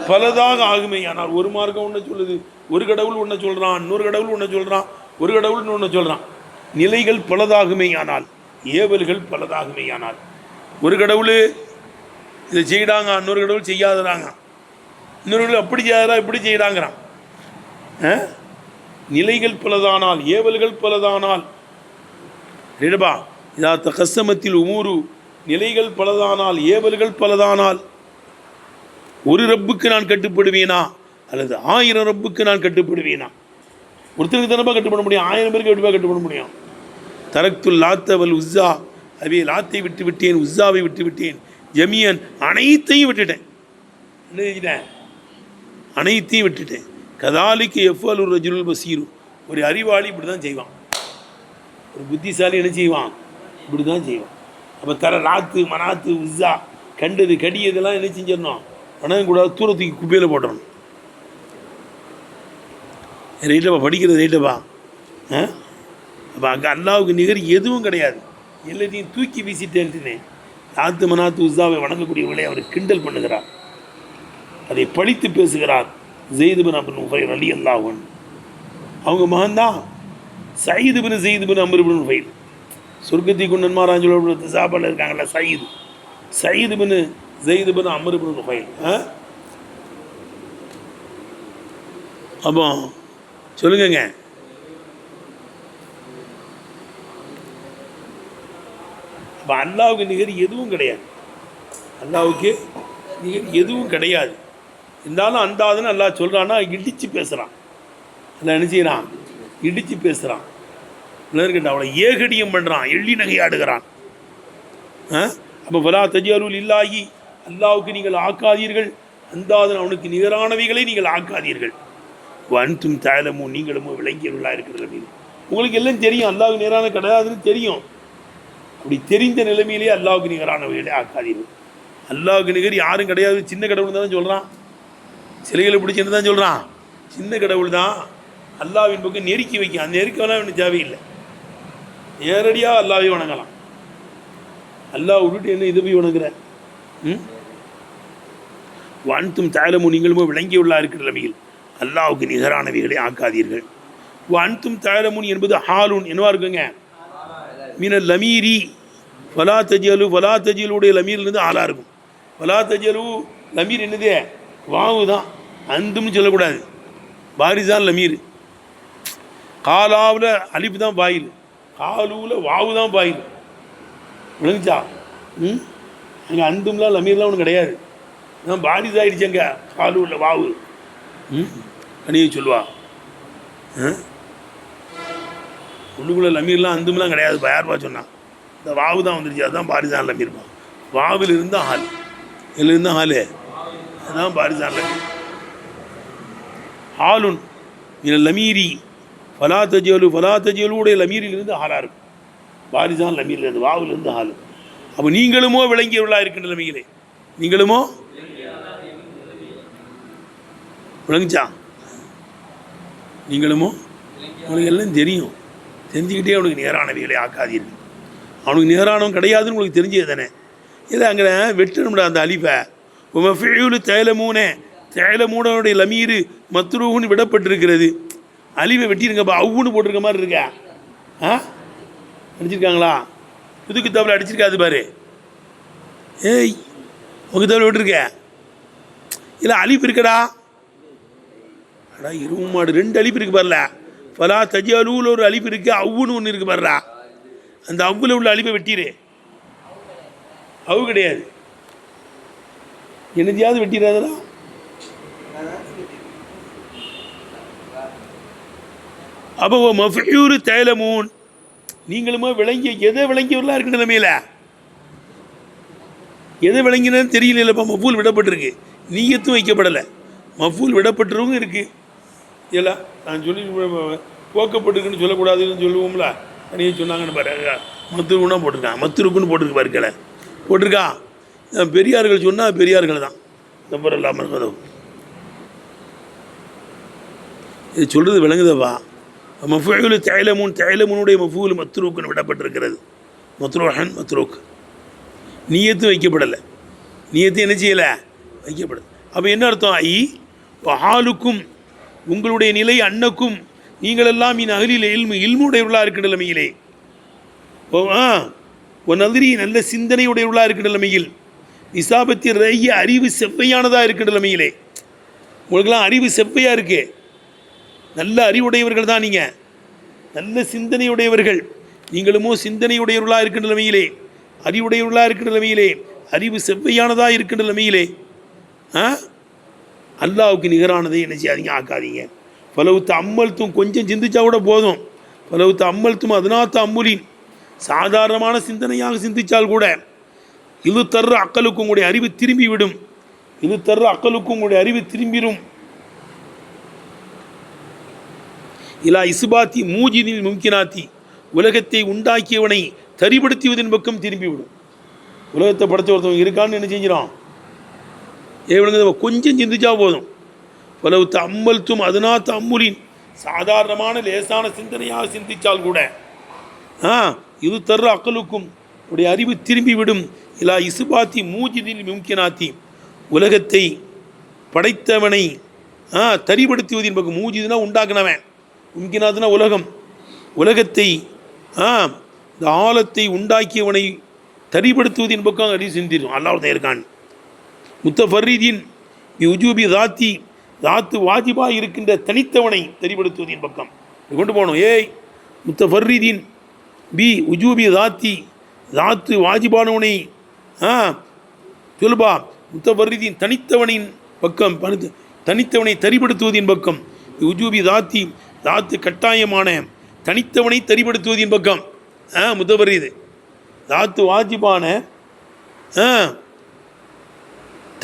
[SPEAKER 1] பலதாக ஆகுமேயானால். ஒரு மார்க்கம் ஒன்று சொல்லுது, ஒரு கடவுள் ஒன்று சொல்கிறான், இன்னொரு கடவுள் ஒன்று சொல்கிறான், ஒரு கடவுள் ஒன்று சொல்கிறான். நிலைகள் பலதாகுமேயானால், ஏவல்கள் பலதாகுமேயானால். ஒரு கடவுள் இதை செய்கிறாங்க, இன்னொரு கடவுள் செய்யாதறாங்க, இன்னொரு கடவுள் அப்படி செய்யாதரா இப்படி செய்கிறாங்கிறான். நிலைகள் பலதானால், ஏவல்கள் பலதானால். ரெடுபா இதா தகஸ்ஸமத்தில் உமூரு, நிலைகள் பலதானால், ஏவல்கள் பலதானால். ஒரு ரப்புக்கு நான் கட்டுப்படுவேனா அல்லது 1000 ரப்புக்கு நான் கட்டுப்படுவேனா. ஒருத்தருக்கு தானப்பா கட்டுப்பட முடியும், 1000 பேருக்கு எப்படிப்பா கட்டுப்பட முடியும். தரக்துல் லாத்த வல் உஸ்ஸா, அவே லாத்தை விட்டு விட்டேன், உஸ்ஸாவை விட்டு விட்டேன், ஜமியன் அனைத்தையும் விட்டுட்டேன். என்ன செஞ்சிட்டேன்? அனைத்தையும் விட்டுட்டேன். கதாலிக்கு எஃப்அலுர் ரஜுலுல் பசீரு, ஒரு அறிவாளி இப்படி தான் செய்வான், ஒரு புத்திசாலி என்ன செய்வான், இப்படி தான் செய்வான். அப்போ லாத்து மனாத்து உஸ்ஸா கண்டது கடியதெல்லாம் என்ன செஞ்சிடணும், வணங்க கூடாது, தூரத்துக்கு குப்பையில் போட்டணும். ரைட்டப்பா படிக்கிறது ரைட்டப்பா. அப்போ அங்கே அல்லாவுக்கு நிகர் எதுவும் கிடையாது, எல்லாத்தையும் தூக்கி வீசிட்டேன்ட்டுனே. லாத்து மனாத்து உஸ்ஸாவை வணங்கக்கூடியவர்களை அவர் கிண்டல் பண்ணுகிறார், அதை படித்து பேசுகிறார். ஸெய்து பின் அம்ர் நுஃபைல் ரலியல்லாஹு அன்ஹு, அவங்க மகன்தான் சயீது பின் ஸெய்து பின் அம்ர் பின் நுஃபைல். சொர்க்கத்தை கொண்டு நன்மாராஞ்சோட சாப்பாடில் இருக்காங்கல்ல சயீது, சயீது பின் ஸெய்து பின் அம்ர் பின் நுஃபைல். அப்போ சொல்லுங்கங்க, அப்போ அல்லாவுக்கு நிகர் எதுவும் கிடையாது, அல்லாவுக்கு நிகர் எதுவும் கிடையாது. இருந்தாலும் அந்தாதுன்னு அல்லா சொல்கிறான்னா இடித்து பேசுகிறான். அல்லா என்ன செய்கிறான்? இடித்து பேசுகிறான். அவளை ஏகடியம் பண்ணுறான், எள்ளி நகையாடுகிறான். அப்போ வலா தஜ்அலூ லில்லாஹி, அல்லாவுக்கு நீங்கள் ஆக்காதீர்கள் அந்தாதன் அவனுக்கு நிகரானவைகளை நீங்கள் ஆக்காதீர்கள். வன்தும் தஅலமூன், நீங்களும் விளங்கியவர்களாக இருக்கிறது. உங்களுக்கு எல்லாம் தெரியும் அல்லாவுக்கு நிகரான கிடையாதுன்னு தெரியும். அப்படி தெரிந்த நிலைமையிலே அல்லாவுக்கு நிகரானவைகளை ஆக்காதீர்கள். அல்லாவுக்கு நிகர் யாரும் கிடையாது, சின்ன கடவுள் தான் சொல்கிறான். சிலைகளை பிடிச்சின்னு தான் சொல்கிறான், சின்ன கடவுள் தான் அல்லாவின் பக்கம் நெருக்கி வைக்கும். அந்த நெருக்கெல்லாம் எனக்கு தேவையில்லை, நேரடியாக அல்லாவை வணங்கலாம். அல்லாஹ் விட்டுட்டு என்ன இதை போய் வணங்குற? வான்தும் தஅலமூன், நீங்களும் விளங்கியுள்ளா இருக்கிற நிலைமையில் அல்லாவுக்கு நிகரானவைகளை ஆக்காதீர்கள். வான்தும் தஅலமூன் என்பது ஹாலுன் என்னவா இருக்குங்க? மீனல் லமீரி ஃபலா தஜ்அலூ, ஃபலா தஜ்அலூடைய லமீர்லேருந்து ஆளாக இருக்கும். ஃபலா தஜ்அலூ லமீர் என்னது? வாவு தான், அந்தும்னு சொல்லக்கூடாது. பாரிசான் லமீர். காலாவில் அலிப்பு தான் பாயில், காலூவில் வாவு தான் பாயில். விளங்குச்சா? அங்கே அந்தும்லாம் லமீர்லாம் ஒன்றும் கிடையாது. நான் பாரிஸ் ஆகிடுச்சு அங்கே காலூவில் வாவு. அணியை சொல்லுவா உள்ளுக்குள்ளே லமீர்லாம் அந்தும்லாம் கிடையாது. யார்பா சொன்னான்? இந்த வாவு தான் வந்துருச்சு, அதுதான் பாரிசான் லமீர்பா. வாவில் இருந்தால் ஹால், இதில் இருந்தால் ஹாலு, அதுதான் பாரிசான் லமீர். ஹாலுன் மினல் லமீரி ஃபலா தஜ்அலூ, ஃபலா தஜ்அலூடைய லமீரிலிருந்து ஹாலாக இருக்கும். பாரிசான் லமீர்லேருந்து வாவிலிருந்து ஹாலு. அப்போ நீங்களுமோ விளங்கியவர்களாக இருக்கின்ற நிலைமையிலே, நீங்களுமோ விளங்குச்சா? நீங்களுமோ உங்களுக்கு எல்லாம் தெரியும், தெரிஞ்சுக்கிட்டே அவனுக்கு நேரானவைகளை ஆக்காதீர்கள். அவனுக்கு நேரானவன் கிடையாதுன்னு உங்களுக்கு தெரிஞ்சது தானே. இதை அங்கே வெட்டணும்டா அந்த அலிஃபை. மஃஊலு தஅலமூனே, தஅலமூனுடைய லமீரு மத்ரூஹுன்னு விடப்பட்டிருக்கிறது. அலிவை வெட்டிருங்கப்பா, அவ்வுன்னு போட்டிருக்க மாதிரி இருக்கா? அடிச்சிருக்காங்களா? புது கித்தாபில் அடிச்சிருக்காது பாரு. ஏய், உங்கள் கித்தாபில் விட்டுருக்க இல்லை அலிஃப் இருக்கடா, அடா இருவு மாடு 2 அலிஃப் இருக்கு பாருல. ஃபலா தஜ்அலூல ஒரு அலிஃப் இருக்கு, அவ்வுன்னு ஒன்று இருக்கு பாருடா. அந்த அவ்வுல உள்ள அலிஃபை வெட்டிடு. அவு கிடையாது, என்னதையாவது வெட்டிடாதடா. அப்போ மஃபூலு தஅலமூன், நீங்களுமா விளங்கிய எதை விளங்கியவர்களாக இருக்க நிலைமையில் எதை விளங்கினு தெரியலப்பா. மஃபூல் விடப்பட்டிருக்கு, நீயத்தும் வைக்கப்படலை. மஃபூல் விடப்பட்டிருக்கும் இருக்குது. இல்லை நான் சொல்லி போக்கப்பட்டிருக்குன்னு சொல்லக்கூடாதுன்னு சொல்லுவோம்ல, நீங்கள் சொன்னாங்கன்னு பாருங்க. மத்துருக்குன்னா போட்டிருக்கான், மத்துருக்குன்னு போட்டிருக்கு பாருக்கல, போட்டிருக்கான். பெரியார்கள் சொன்னால் பெரியார்கள் தான் நம்பர் இல்லாமல் இருக்கணும். இது சொல்கிறது விளங்குதப்பா. மஃபூலு தஅலமூன், தஅலமூனுடைய மஃபூல் மத்ரூக்குன்னு விடப்பட்டிருக்கிறது. மத்ரூஹன் மத்ரூக், நீயத்தும் வைக்கப்படலை. நீயத்து என்ன செய்யலை, வைக்கப்படலை. அப்போ என்ன அர்த்தம்? ஹாலுக்கும், உங்களுடைய நிலை, அன்னக்கும் நீங்களெல்லாம் இன் அகலில் இல்முடையவர்களாக இருக்கிற நிலைமையிலே, நதிரி நல்ல சிந்தனையுடையவர்களாக இருக்கிற நிலைமையில், இசாபத்தி ரைய அறிவு செவ்வையானதாக இருக்கிற நிலைமையிலே, உங்களுக்கெல்லாம் அறிவு செவ்வையாக இருக்கு, நல்ல அறிவுடையவர்கள் தான் நீங்கள், நல்ல சிந்தனையுடையவர்கள். நீங்களுமோ சிந்தனையுடையவர்களாக இருக்கிற நிலைமையிலே, அறிவுடையவர்களாக இருக்கிற நிலைமையிலே, அறிவு செவ்வையானதாக இருக்கிற நிலைமையிலே அல்லாவுக்கு நிகரானதை என்ன செய்யாதீங்க, ஆக்காதீங்க. பலவுத்த அம்மல்த்தும், கொஞ்சம் சிந்திச்சா கூட போதும். பலவுத்த அம்மல்த்தும் அதனாத்த அம்முலின், சாதாரணமான சிந்தனையாக சிந்தித்தால் கூட, இது தர்ற அக்கலுக்கும் உங்களுடைய அறிவு திரும்பிவிடும். இது தர்ற அக்கலுக்கும் உங்களுடைய அறிவு திரும்பிடும். இலா இசுபாத்தி மூஜினில் மும்கினாத்தி, உலகத்தை உண்டாக்கியவனை தரிப்படுத்துவதன் பக்கம் திரும்பிவிடும். உலகத்தை படைச்ச ஒருத்தவங்க இருக்கான்னு என்ன செஞ்சிடும், ஏவனுங்க கொஞ்சம் சிந்திச்சா போதும். பலவுத்த அம்மல்த்தும் அதனாத்த அம்முலின், சாதாரணமான லேசான சிந்தனையாக சிந்தித்தால் கூட இது தர்ற அக்கலுக்கும் உடைய அறிவு திரும்பிவிடும். இலா இசுபாத்தி மூஜினில் மும்கினாத்தி, உலகத்தை படைத்தவனை தரிப்படுத்துவதின் பக்கம். மூஜிதுனா உண்டாக்குனவன், மும்கினாத்துனா உலகம், உலகத்தை இந்த ஆழத்தை உண்டாக்கியவனை தரிப்படுத்துவதின் பக்கம் அறிவு சிந்திடும். அல்லாஹ் தான் இருக்கான். முத்தஃபர்ரிதீன் பி உஜூபி தாத்தி, தாத்து வாஜிபா இருக்கின்ற தனித்தவனை தெரிப்படுத்துவதின் பக்கம் கொண்டு போகணும். முத்தஃபர்ரிதீன் பி உஜூபி தாத்தி, தாத்து வாஜிபானவனை சொல்பா. முத்தஃபர்ரிதீன் தனித்தவனின் பக்கம், தனித்தவனை தெரிப்படுத்துவதின் பக்கம். உஜூபி தாத்தி, தாத்து கட்டாயமான தனித்தவனை தெரிப்படுத்துவதின் பக்கம். முத்தஃபர்ரிது தாத்து வாஜிபான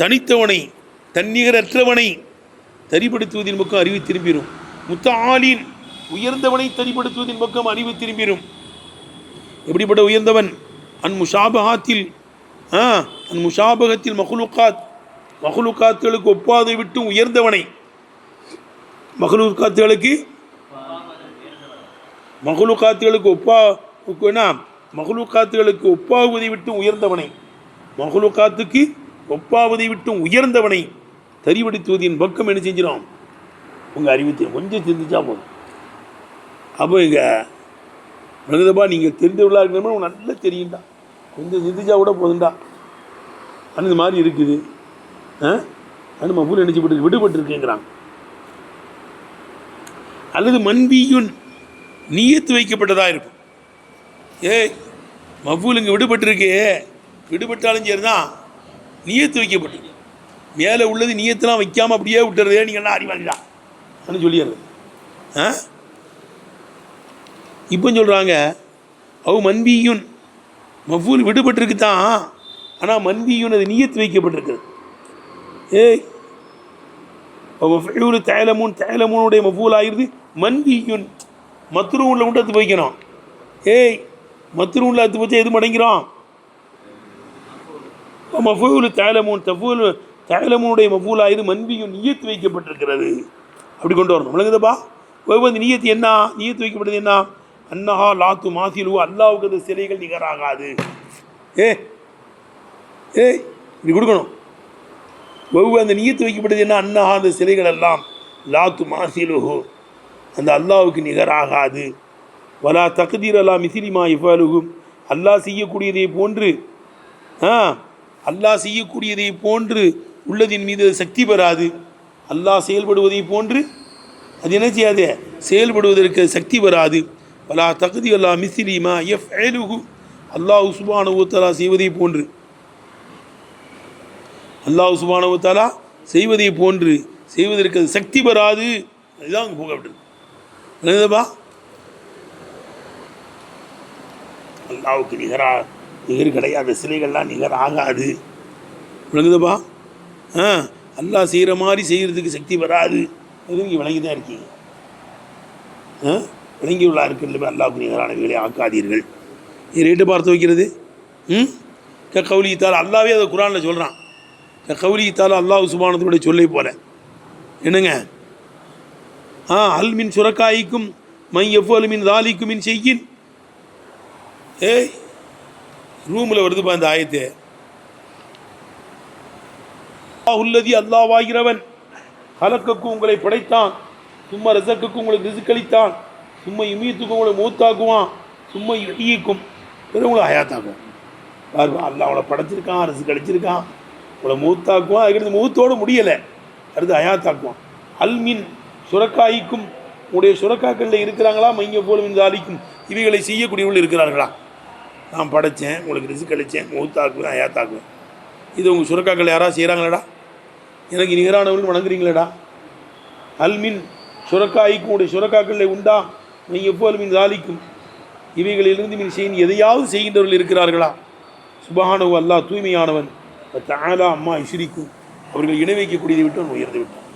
[SPEAKER 1] தனித்தவனை, தன்னிகரற்றவனை தரிப்படுத்துவதின் பக்கம் அறிவு திரும்பிடும். முத்தஆலின், உயர்ந்தவனை தரிப்படுத்துவதின் பக்கம் அறிவு திரும்பிடும். எப்படிப்பட்ட உயர்ந்தவன்? அன் முஷாபஹாத்தில், அன் முஷாபகத்தில் மஹ்லூகாத், மஹ்லூகாத்துகளுக்கு ஒப்பாதை விட்டும் உயர்ந்தவனை, மஹ்லூகாத்துகளுக்கு மஹ்லூகாத்துகளுக்கு ஒப்பாவதை விட்டும் உயர்ந்தவனை, மஹ்லூகாத்துக்கு ஒப்பாவதை விட்டும் உயர்ந்தவனை தரிபடுத்துவதின் பக்கம் என்ன செஞ்சிடும், உங்கள் அறிவு கொஞ்சம் சிந்திச்சா போதும். அப்போ இங்கே மனிதப்பா, நீங்கள் தெரிந்தவர்களாக இருக்கணும்னா உங்க நல்லா தெரியும்டா, கொஞ்சம் சிந்திச்சா கூட போதும்டா. அந்த மாதிரி இருக்குது. அது மஃபூல் நினைச்சுப்பட்டு விடுபட்டுருக்குங்கிறாங்க. அல்லது மன்பியுன், நீயத்து வைக்கப்பட்டதாக இருக்கும். மஃபூல் இங்கே விடுபட்டிருக்கு, விடுபட்டாலும் சரி தான், நீயத்து வைக்கப்பட்டிருக்கு. மேலே உள்ளது நீயத்தெல்லாம் வைக்காமல் அப்படியே விட்டுறதே நீங்கள்லாம் அறிவாளிடா அப்படின்னு சொல்லிடுறது. இப்போ சொல்கிறாங்க அவ மன்பியுன், மஃபூல் விடுபட்டிருக்கு தான், ஆனால் மன்பியுன் அது நீயத்து வைக்கப்பட்டிருக்குது. மஃபூலு தஅலமூன், தஅலமூனுடைய மஃபூல் ஆகிருது. மன்பியுன் மத்ரூன்ல விட்டு அத்து வைக்கணும். மத்ரூன்ல அத்து வச்சா எது மடங்கிறோம்? மஃபூலு தஅலமூன், தஅலமூனுடைய மஃபூல் ஆகிருது. மன்பியுன் நீயத்து வைக்கப்பட்டிருக்கிறது. அப்படி கொண்டு வரணும். விளங்குதப்பா? ஒவ்வொரு நீயத்து என்ன, நீயத்து வைக்கப்பட்டது என்ன? அன்னஹா லாத்து மாசிலு, அல்லாவுக்கு அந்த சிலைகள் நிகராகாது. இப்படி கொடுக்கணும். ஒவ்வொரு அந்த நீயத்து வைக்கப்பட்டது என்ன? அன்னஹா அந்த சிலைகள் எல்லாம் லாத்து மாசிலுஹு, அந்த அல்லாவுக்கு நிகராகாது. வலா தக்தீர் அல்லா மிசிலிமா இஃபாலுஹு, அல்லாஹ் செய்யக்கூடியதை போன்று, அல்லாஹ் செய்யக்கூடியதை போன்று உள்ளதின் மீது அது சக்தி பெறாது. அல்லாஹ் செயல்படுவதை போன்று அது என்ன செய்யாது, செயல்படுவதற்கு சக்தி வராது. வலா தகுதி அல்லா மிஸ்லிமா எஃப் ஏலுகு, அல்லாஹ் சுப்ஹானஹு வ தஆலா செய்வதை போன்று, அல்லாஹ் சுப்ஹானஹு வ தஆலா செய்வதை போன்று செய்வதற்கு அது சக்தி வராது. அதுதான் அங்கே போகப்பட்டது. என்னதுப்பா, அல்லாவுக்கு நிகர் கிடையாது, சிலைகள்லாம் நிகர் ஆகாது. விளங்குதுப்பா? அல்லாஹ் செய்கிற மாதிரி செய்கிறதுக்கு சக்தி வராது. அது நீங்கள் விளங்கி தான் இருக்கீங்க. விளங்கி உள்ள இருக்கிறது அல்லாவுக்கு நிகரானவைகளை ஆக்காதீர்கள். ரேட்டு பார்த்து வைக்கிறது. கவுலித்தால் அல்லாவே அதை குரானில் சொல்கிறான். கவுலித்தால் அல்லாஹ் சுப்ஹானஹு சொல்லை போல என்னங்க, அல் மின் சுரக்காய்க்கும் மை எஃப்அல் மின் தாலிக்கும் மின் செய்யின். ரூமில் வருதுப்பா அந்த ஆயத்து. உள்ளதி அல்லாஹ்வாகிறவன் ஹலக்கக்கும் உங்களை படைத்தான், சும்மா ரசக்குக்கும் உங்களுக்கு ரிசுக்களித்தான், சும்மா இமீத்துக்கும் உங்களை மூத்தாக்குவான், சும்மா ஈக்கும் பிறகு உங்களை ஹயாத்தாக்குவான். பாருங்க, அல்லாஹ் அவளை படைச்சிருக்கான், ரிசுக் அளிச்சிருக்கான், உங்களை மூத்தாக்குவான். அதுக்கு மூத்தோடு முடியலை, அடுத்து ஹயாத்தாக்குவான். அல்மின் சுரக்காய்க்கும் உங்களுடைய சுரக்காக்களில் இருக்கிறாங்களா, மைங்க போலும் தாலிக்கும் இவைகளை செய்யக்கூடியவர்கள் இருக்கிறார்களா. நான் படைத்தேன், உங்களுக்கு ரிசுக் அளித்தேன், மூத்தாக்குவேன், ஹயாத்தாக்குவேன். இது உங்கள் சுரக்காக்கள் யாராவது செய்கிறாங்களடா? எனக்கு நிகரானவர்கள் வணங்குறீங்களடா? அல்மின் சுரக்காய்க்கும் உடைய சுரக்காக்களில் உண்டா, மைங்க எப்போது மீன் தாலிக்கும் இவைகளிலிருந்து மீன் செய்ய எதையாவது செய்கின்றவர்கள் இருக்கிறார்களா. சுப்ஹானஹு அல்லாஹ் தூய்மையானவன். தஆலா அம்மா யுஷ்ரிக்கும் அவர்கள் இணை வைக்கக்கூடியதை விட்டு அவன் உயர்ந்து விட்டான்.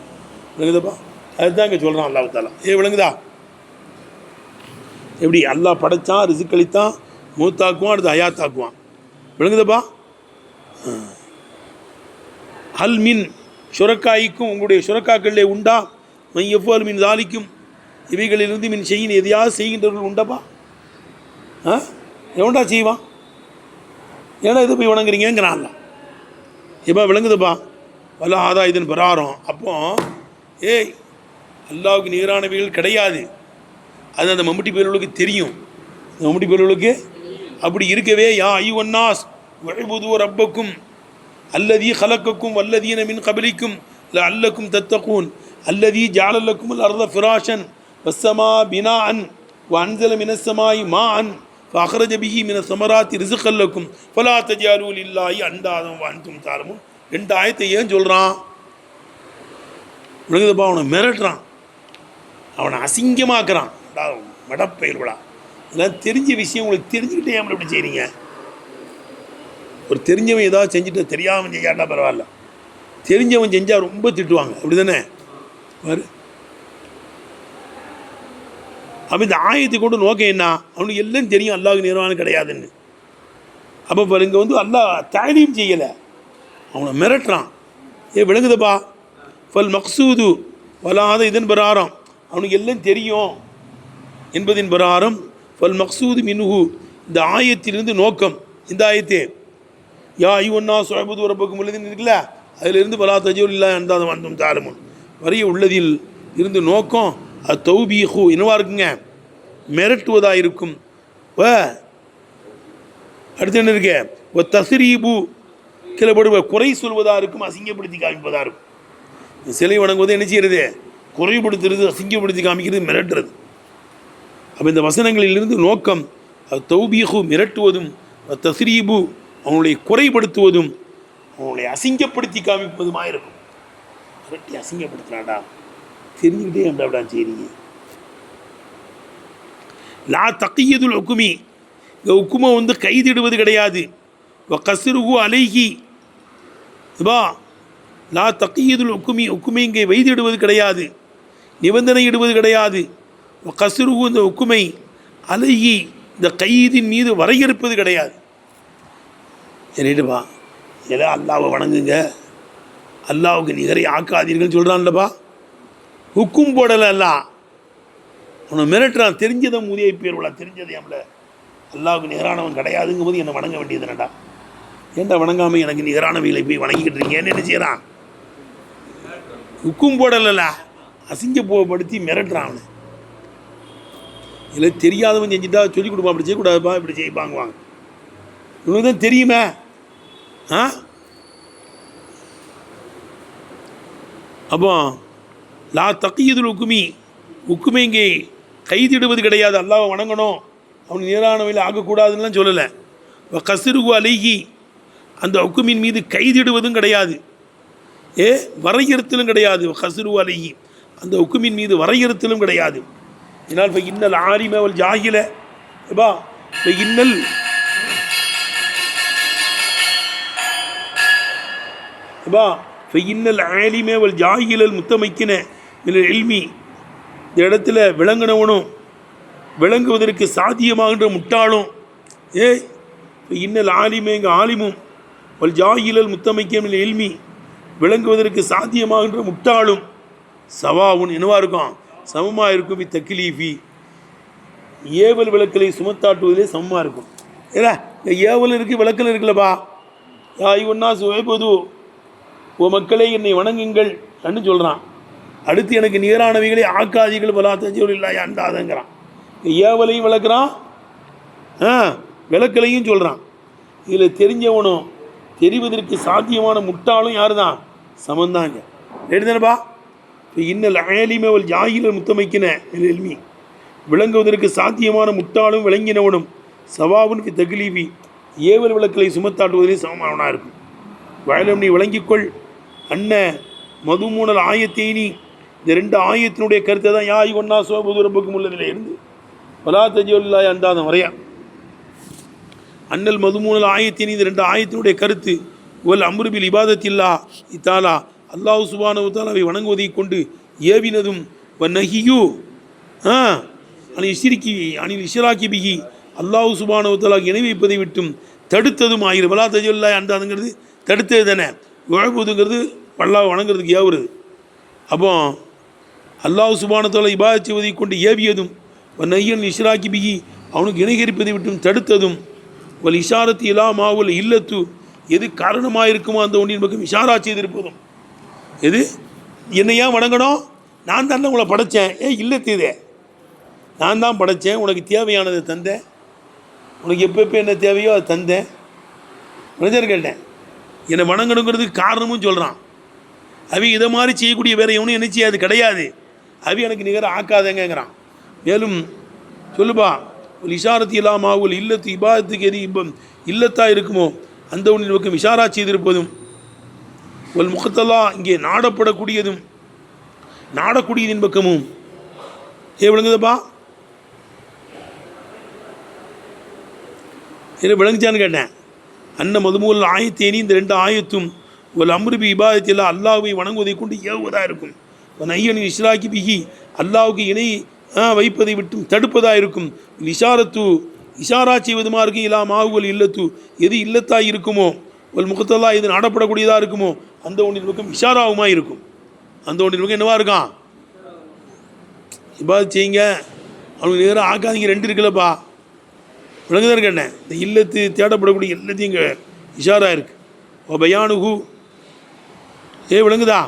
[SPEAKER 1] விளங்குதப்பா? அதுதான் இங்கே சொல்கிறான் அல்லாஹ் தஆலா. விளங்குதா? எப்படி அல்லாஹ் படைத்தான், ரிசுக் அளித்தான், மூத்தாக்குவான், அடுத்து ஹயாத்தாக்குவான். விளங்குதப்பா? அல் மின் சுரக்காய்க்கும் உங்களுடைய சுரக்காக்களிலே உண்டா, மை எஃப்அல் மின் தாலிக்கும் இவைகளிலிருந்து மின் செய்யின் எதையாவது செய்கின்றவர்கள் உண்டப்பா. எவன்டா செய்வான்? ஏன்னா இது போய் வணங்குறீங்கிறான்ல. எப்போ விளங்குதுப்பா? வல்லா ஆதா இதன் பிரகாரம். அப்போ அல்லாவுக்கு நிகரானவைகள் கிடையாது. அது அந்த மம்முட்டி பேர்களுக்கு தெரியும். மம்முட்டி பேர்களுக்கு அப்படி இருக்கவே, யா ஐயுவன்னாஸ் வஅபுது ரப்பக்கும் அல்லதி ஹலக்கக்கும் வல்லதீன மின் கபலிக்கும் லஅல்லக்கும் தத்தகூன் அல்லதி ஜஅல லக்குமுல் அர்த ஃபிராஷன் வஸ்ஸமா பினாஅன் வஅன்ஸல மினஸ் ஸமாஇ மாஅன் ஃபஅக்ரஜ பிஹி மினஸ் ஸமராத்தி ரிஸ்கல் லக்கும் ஃபலா தஜஅலூ லில்லாஹி அன்தாதம் வஅன்தும் தஅலமூன். ரெண்டு ஆயத்தை ஏன் சொல்கிறான்? விளங்குதுப்பா? அவனை மிரட்டுறான், அவனை அசிங்கமாக்குறான். மடப்பயில்விழா இதெல்லாம் தெரிஞ்ச விஷயம் உங்களுக்கு தெரிஞ்சுக்கிட்டே ஏன் இப்படி செய்கிறீங்க? ஒரு தெரிஞ்சவன் ஏதாவது செஞ்சுட்டு தெரியாமல் செய்யாட்டா பரவாயில்ல, தெரிஞ்சவன் செஞ்சால் ரொம்ப திட்டுவாங்க. அப்படி தானே? பாரு, அப்போ இந்த ஆயத்தை கொண்டு நோக்கம் என்ன? அவனுக்கு எல்லாம் தெரியும் அல்லாஹ்வுக்கு நிகரானவன் கிடையாதுன்னு. அப்போ இங்கே வந்து அல்லாஹ் தஅலீம் செய்யலை, அவனை மிரட்டுறான். விளங்குதுப்பா? ஃபல் மக்சூது வலாத இதன் பிரகாரம் அவனுக்கு எல்லாம் தெரியும் என்பதின் பிரகாரம் ஃபல் மக்சூது மின்ஹு இந்த ஆயத்திலிருந்து நோக்கம். இந்த ஆயத்தே யா ஐயுவன்னா சுஅபுது ரப்பக்கும் உள்ளதின் இருக்குல்ல, அதிலிருந்து வலா தஜஅலூ லில்லாஹி அன்தாதம் வஅன்தும் தஅலமூன் வரைய உள்ளதில் இருந்து நோக்கம் அது தௌபீஹு என்னவா இருக்குங்க? மிரட்டுவதாக இருக்கும். அடுத்து என்ன இருக்கு? தஸ்ரீபு கிளப்படுவ குறை சொல்வதாக இருக்கும், அசிங்கப்படுத்தி காமிப்பதாக இருக்கும். சிலை வணங்குவது என்ன செய்கிறது? குறைபடுத்துறது, அசிங்கப்படுத்தி காமிக்கிறது, மிரட்டுறது. அப்போ இந்த வசனங்களிலிருந்து நோக்கம் அது தௌபீஹு மிரட்டுவதும், தஸ்ரீபு அவனுடைய குறைபடுத்துவதும், அவனுடைய அசிங்கப்படுத்தி காமிப்பதுமாக இருக்கும். மிரட்டி அசிங்கப்படுத்துறாண்டா, தெரிஞ்சுக்கிட்டே அப்படின்னா சரிங்க. லா தக்கியதுல் உக்குமி இந்த உக்குமை வந்து கைதிடுவது கிடையாது. கசுருகு அலைகி பா லா தக்கியதுல் உக்குமி உக்குமை இங்கே வைதிடுவது கிடையாது, நிபந்தனை இடுவது கிடையாது. கசுருகு இந்த உக்குமை அலைகி இந்த கைதின் மீது வரையறுப்பது கிடையாது. சரிடுப்பா, எல்லாம் அல்லாவை வணங்குங்க, அல்லாவுக்கு நிகரை ஆக்காதீர்கள் சொல்கிறான்லப்பா. ஹுக்கும் போடலை, அல்லா அவனை மிரட்டுறான். தெரிஞ்சதை முதிய பேர் தெரிஞ்சதை நம்மள அல்லாவுக்கு நிகரானவன் கிடையாதுங்கும் போது என்னை வணங்க வேண்டியது என்னடா? ஏன்டா வணங்காமல் எனக்கு நிகரானவைகளை போய் வணங்கிக்கிட்டு இருக்கீங்கன்னு என்ன செய்கிறான்? ஹுக்கும் போடலைல்ல, அசிங்கப்படுத்தி மிரட்டுறான் அவனை. இல்லை தெரியாதவன் செஞ்சுட்டா சொல்லிக் கொடுப்பான், அப்படி செய்யக்கூடாதுப்பா, இப்படி செய்வாங்குவாங்க. இவனுக்கு தான் தெரியுமே. அப்போ லா தக்கியதுல் உக்குமி, உக்குமை இங்கே கைதிடுவது கிடையாது. அல்லாஹ்வை வணங்கணும், அவன் நேரானவையில் ஆகக்கூடாதுன்னெலாம் சொல்லலை. கசிறுகு அலைகி, அந்த உக்குமின் மீது கைதிடுவதும் கிடையாது, வரையறுத்தலும் கிடையாது. கசிறுகு அலைகி, அந்த உக்குமின் மீது வரையறுத்தலும் கிடையாது. இதனால் இப்போ இன்னல் ஆலிம வல் ஜாஹில, இப்போ இன்னல் இன்னல் ஆலிம வல் ஜாஹிலல் முத்தமைக்கின மினல் இல்மி, இந்த இடத்துல விளங்கினவனும் விளங்குவதற்கு சாத்தியமாகின்ற முட்டாளும், இன்னல் ஆலிமே இங்கே ஆலிமும் வல் ஜாஹிலல் முத்தமைக்கின மினல் இல்மி, விளங்குவதற்கு சாத்தியமாகின்ற முட்டாளும் சவாவுன் என்னவா இருக்கும், சமமாக இருக்கும். தக்கிலீஃபி, ஏவல் விளக்கலை சுமத்தாட்டுவதிலே சமமாக இருக்கும். ஏன்னா இந்த ஏவல் இருக்குது, விளக்கல் இருக்குல்லப்பா. ஒன்னா சுவைப்பது, ஓ மக்களே என்னை வணங்குங்கள் அப்படின்னு சொல்கிறான். அடுத்து எனக்கு நிகரானவைகளை ஆக்காதிகள் பலா தஞ்சோல் இல்லாயா அண்டாதங்கிறான். ஏவலையும் விளக்குறான், விளக்கலையும் சொல்கிறான். இதில் தெரிஞ்சவனும் தெரிவதற்கு சாத்தியமான முட்டாளும் யார் தான், சமந்தாங்க. எடுத்தானப்பா. இன்னல் ஆலிமவல் ஜாஹிலல் முத்தமைக்கின எல்மி, விளங்குவதற்கு சாத்தியமான முட்டாளும் விளங்கினவனும் சவாவுன் ஃபி தக்லீபி, ஏவல் விளக்கலை சுமத்தாட்டுவதிலே சமமானவனாக இருக்கும். வயலம் நீ விளங்கிக்கொள், அன்ன மதுமூனல் ஆயத்தேனி, இந்த ரெண்டு ஆயத்தினுடைய கருத்தை தான் யாய் ஒன்னா சோபது ரப்புக்கும் உள்ளதில் இருந்து பலா தஜோல்லாய் அந்தாதம் வரையா. அன்னல் மதுமூனல் ஆயத்தேனி, இந்த ரெண்டு ஆயத்தினுடைய கருத்து ஒல் அம்ருபில் இபாதத்தில்லா இத்தாலா, அல்லாஹ் சுப்ஹானஹு வ தஆலாவை வணங்குவதை கொண்டு ஏவினதும் வநஹியு அனில் இஷ்ராக்கி பிஹி, அல்லாஹ் சுப்ஹானஹு வ தஆலா இணை வைப்பதை விட்டும் தடுத்ததும் ஆயிரம். பலா தஜோல்லாய் அந்தாதுங்கிறது தடுத்தது தானே, உழவுதுங்கிறது அல்லாஹ் வணங்குறதுக்கு ஏவுறது. அப்போ அல்லாஹ் சுப்ஹானஹு வ தஆலா இபாதத் செய்வதை கொண்டு ஏவியதும் வநஹியல் இஷ்ராக்கி பிஹி, அவனுக்கு இணைகரிப்பதை விட்டும் தடுத்ததும் வல் இஷாரத்து இலா மாவுல் இல்லத்து, எது காரணமாக இருக்குமோ அந்த ஒன்றின் பக்கம் இஷாரா செய்திருப்பதும். எது என்னை ஏன் வணங்கணும், நான் தான் உங்களை படைத்தேன், இல்லத்து இதே நான் தான் படைத்தேன், உனக்கு தேவையானதை தந்தேன், உனக்கு எப்போ என்ன தேவையோ அதை தந்தேன். மனிதர் கேட்டேன், என்னை வணங்கணுங்கிறதுக்கு காரணமும் சொல்கிறான். அவி இதை மாதிரி செய்யக்கூடிய வேற எவனும் என்ன செய்யாது கிடையாது, அவி எனக்கு நிகர ஆக்காதங்கிறான். மேலும் சொல்லுப்பா, ஒரு இஷாரத்து இல்லாமாவுல் இல்லத்து, இபாதத்துக்கு எது இல்லத்தாக இருக்குமோ அந்த ஒன்றின் பக்கம் இஷாரா செய்திருப்பதும், ஒரு முகத்தல்லா இங்கே நாடப்படக்கூடியதும் நாடக்கூடியதின் பக்கமும் விளங்குதப்பா. விளங்குச்சான்னு கேட்டேன். அன்ன மதுமூல் ஆயத்தேனி, இந்த ரெண்டு ஆயத்தும் ஒரு அம்ருபி இபாதத்தில்லா, அல்லாஹ்வை வணங்குவதை கொண்டு ஏவுவதாக இருக்கும். நையனின் இஷ்ராக்கி பிஹி, அல்லாஹ்வுக்கு இணை வைப்பதை விட்டும் தடுப்பதாக இருக்கும். இஷாரத்து இஷாரா செய்வதுமா இருக்கும். இலா மாவுல் இல்லத்து, எது இல்லத்தாக இருக்குமோ ஒரு முகத்தல்லா எது நாடப்படக்கூடியதாக இருக்குமோ அந்த ஒன்றின் பக்கம் இஷாராவுமா இருக்கும். அந்த ஒன்றின் பக்கம் என்னவா இருக்கான், இபாதத் செய்யுங்க, அவனுக்கு நேராக ஆக்காதீங்க, ரெண்டு இருக்குல்லப்பா. விளங்குதான் கேட்டேன். இந்த இல்லத்து தேடப்படக்கூடிய எல்லாத்தையும் இங்கே இஷாரா இருக்கு. ஓ பயானுகு, விளங்குதா?